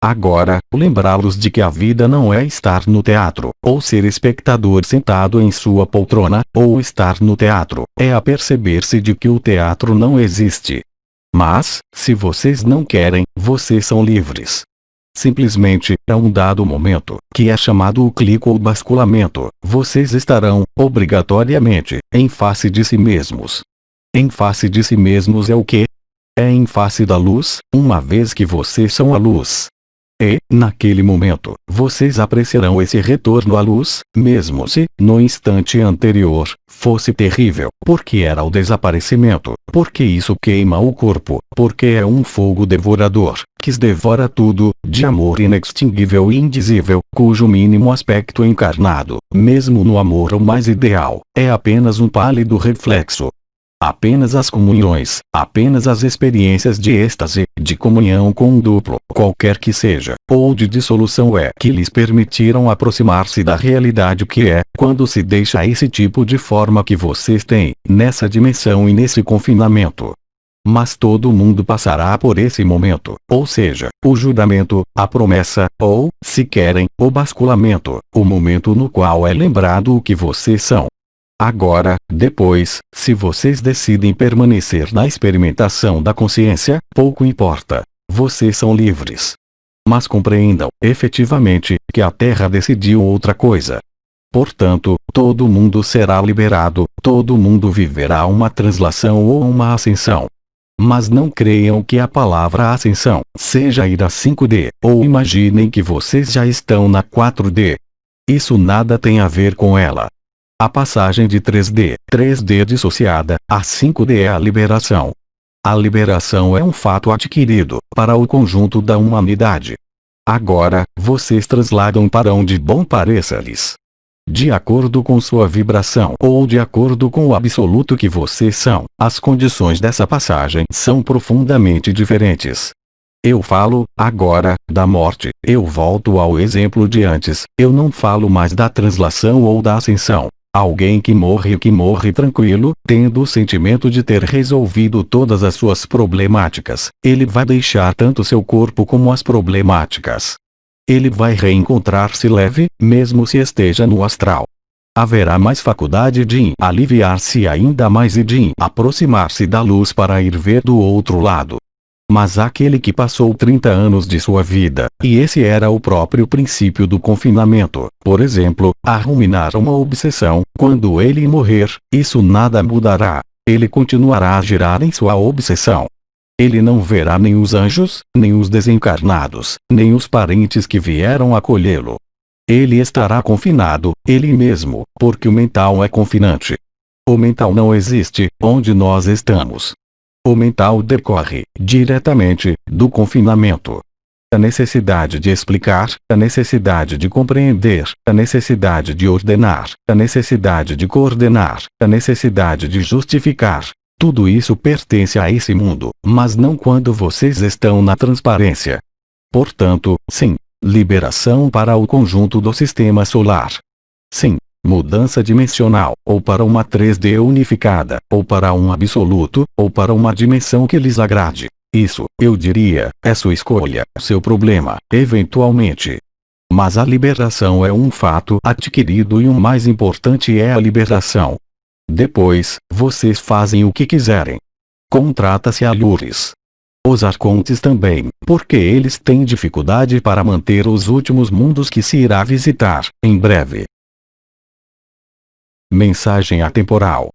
Agora, lembrá-los de que a vida não é estar no teatro, ou ser espectador sentado em sua poltrona, ou estar no teatro, é aperceber-se de que o teatro não existe. Mas, se vocês não querem, vocês são livres. Simplesmente, a um dado momento, que é chamado o clique ou basculamento, vocês estarão, obrigatoriamente, em face de si mesmos. Em face de si mesmos é o quê? É em face da luz, uma vez que vocês são a luz. E, naquele momento, vocês apreciarão esse retorno à luz, mesmo se, no instante anterior, fosse terrível, porque era o desaparecimento, porque isso queima o corpo, porque é um fogo devorador, que devora tudo, de amor inextinguível e indizível, cujo mínimo aspecto encarnado, mesmo no amor o mais ideal, é apenas um pálido reflexo. Apenas as comunhões, apenas as experiências de êxtase, de comunhão com um duplo, qualquer que seja, ou de dissolução que lhes permitiram aproximar-se da realidade que é, quando se deixa esse tipo de forma que vocês têm, nessa dimensão e nesse confinamento. Mas todo mundo passará por esse momento, ou seja, o juramento, a promessa, ou, se querem, o basculamento, o momento no qual é lembrado o que vocês são. Agora, depois, se vocês decidem permanecer na experimentação da consciência, pouco importa. Vocês são livres. Mas compreendam, efetivamente, que a Terra decidiu outra coisa. Portanto, todo mundo será liberado, todo mundo viverá uma translação ou uma ascensão. Mas não creiam que a palavra ascensão seja ir a 5D, ou imaginem que vocês já estão na 4D. Isso nada tem a ver com ela. A passagem de 3D dissociada, a 5D é a liberação. A liberação é um fato adquirido para o conjunto da humanidade. Agora, vocês trasladam para onde bom pareça-lhes. De acordo com sua vibração ou de acordo com o absoluto que vocês são, as condições dessa passagem são profundamente diferentes. Eu falo, agora, da morte. Eu volto ao exemplo de antes. Eu não falo mais da translação ou da ascensão. Alguém que morre tranquilo, tendo o sentimento de ter resolvido todas as suas problemáticas, ele vai deixar tanto seu corpo como as problemáticas. Ele vai reencontrar-se leve, mesmo se esteja no astral. Haverá mais faculdade de aliviar-se ainda mais e de aproximar-se da luz para ir ver do outro lado. Mas aquele que passou 30 anos de sua vida, e esse era o próprio princípio do confinamento, por exemplo, a ruminar uma obsessão, quando ele morrer, isso nada mudará. Ele continuará a girar em sua obsessão. Ele não verá nem os anjos, nem os desencarnados, nem os parentes que vieram acolhê-lo. Ele estará confinado, ele mesmo, porque o mental é confinante. O mental não existe, onde nós estamos. O mental decorre, diretamente, do confinamento. A necessidade de explicar, a necessidade de compreender, a necessidade de ordenar, a necessidade de coordenar, a necessidade de justificar. Tudo isso pertence a esse mundo, mas não quando vocês estão na transparência. Portanto, sim, liberação para o conjunto do sistema solar. Sim, mudança dimensional, ou para uma 3D unificada, ou para um absoluto, ou para uma dimensão que lhes agrade. Isso, eu diria, é sua escolha, seu problema, eventualmente. Mas a liberação é um fato adquirido e o mais importante é a liberação. Depois, vocês fazem o que quiserem. Contrata-se a Lures. Os arcontes também, porque eles têm dificuldade para manter os últimos mundos que se irá visitar, em breve. Mensagem atemporal.